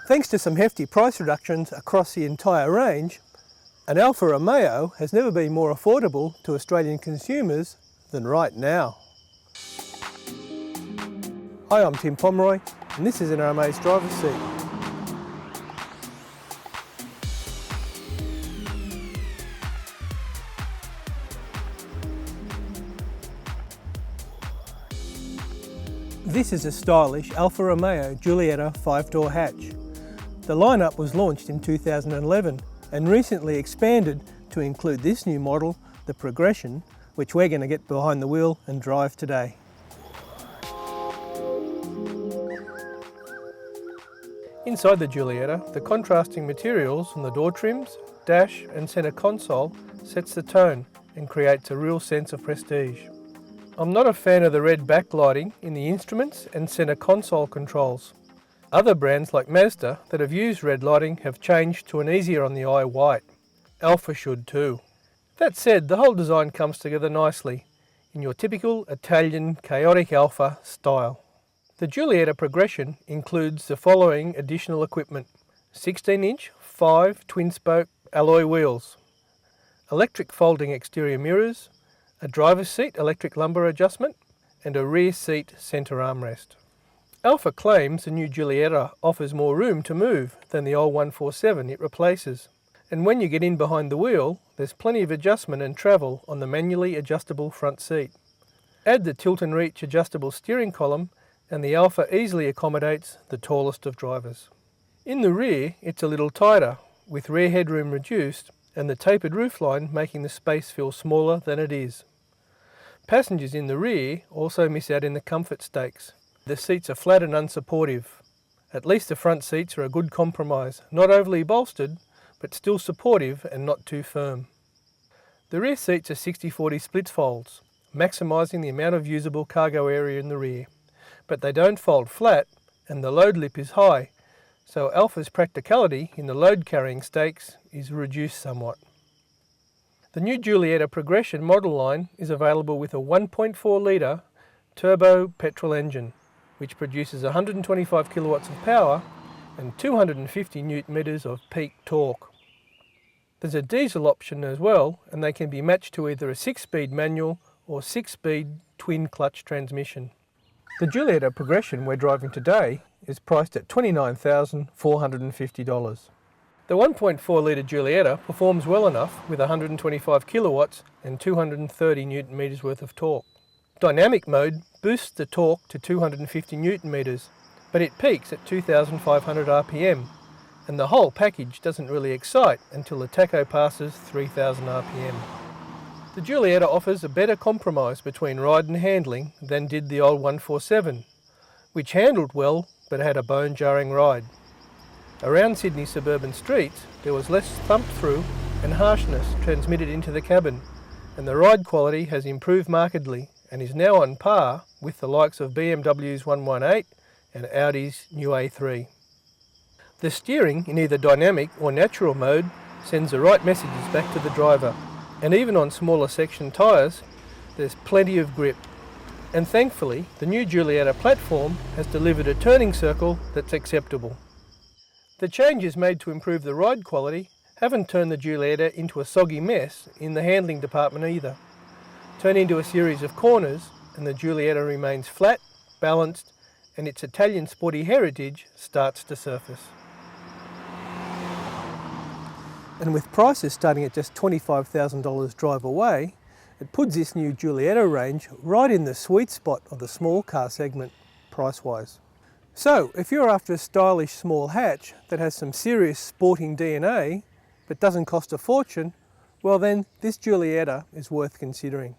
Thanks to some hefty price reductions across the entire range, an Alfa Romeo has never been more affordable to Australian consumers than right now. Hi, I'm Tim Pomeroy and this is NRMA's Driver's Seat. This is a stylish Alfa Romeo Giulietta 5-door hatch. The lineup was launched in 2011 and recently expanded to include this new model, the Progression, which we're going to get behind the wheel and drive today. Inside the Giulietta, the contrasting materials on the door trims, dash and centre console sets the tone and creates a real sense of prestige. I'm not a fan of the red backlighting in the instruments and centre console controls. Other brands like Mazda that have used red lighting have changed to an easier on the eye white. Alfa should too. That said, the whole design comes together nicely in your typical Italian chaotic Alfa style. The Giulietta Progression includes the following additional equipment: 16-inch 5 twin-spoke alloy wheels, electric folding exterior mirrors, a driver's seat electric lumbar adjustment and a rear seat centre armrest. Alfa claims the new Giulietta offers more room to move than the old 147 it replaces, and when you get in behind the wheel there's plenty of adjustment and travel on the manually adjustable front seat. Add the tilt and reach adjustable steering column and the Alfa easily accommodates the tallest of drivers. In the rear it's a little tighter, with rear headroom reduced and the tapered roofline making the space feel smaller than it is. Passengers in the rear also miss out in the comfort stakes. The seats are flat and unsupportive. At least the front seats are a good compromise, not overly bolstered, but still supportive and not too firm. The rear seats are 60-40 split folds, maximising the amount of usable cargo area in the rear. But they don't fold flat and the load lip is high, so Alfa's practicality in the load carrying stakes is reduced somewhat. The new Giulietta Progression model line is available with a 1.4 litre turbo petrol engine, which produces 125 kilowatts of power and 250 Nm of peak torque. There's a diesel option as well, and they can be matched to either a 6-speed manual or 6-speed twin clutch transmission. The Giulietta Progression we're driving today is priced at $29,450. The 1.4 litre Giulietta performs well enough with 125 kilowatts and 230 Nm worth of torque. Dynamic mode boosts the torque to 250 Nm, but it peaks at 2,500 RPM, and the whole package doesn't really excite until the tacho passes 3,000 RPM. The Giulietta offers a better compromise between ride and handling than did the old 147, which handled well but had a bone-jarring ride. Around Sydney suburban streets there was less thump through and harshness transmitted into the cabin, and the ride quality has improved markedly and is now on par with the likes of BMW's 118 and Audi's new A3. The steering in either dynamic or natural mode sends the right messages back to the driver, and even on smaller section tyres there's plenty of grip. And thankfully the new Giulietta platform has delivered a turning circle that's acceptable. The changes made to improve the ride quality haven't turned the Giulietta into a soggy mess in the handling department either. Turn into a series of corners and the Giulietta remains flat, balanced, and its Italian sporty heritage starts to surface. And with prices starting at just $25,000 drive away, it puts this new Giulietta range right in the sweet spot of the small car segment, price-wise. So, if you're after a stylish small hatch that has some serious sporting DNA, but doesn't cost a fortune, well then, this Giulietta is worth considering.